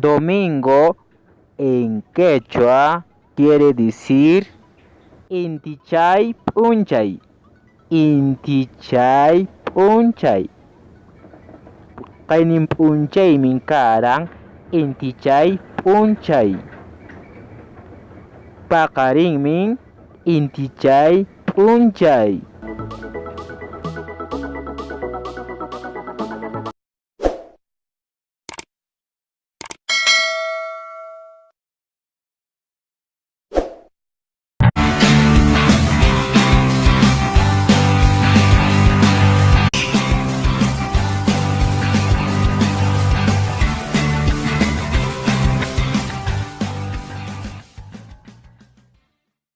Domingo en quechua quiere decir inti chay p'unchay. Inti chay p'unchay. Qaynin p'unchaymi karan inti chay p'unchay. Paqarinmi inti chay p'unchay.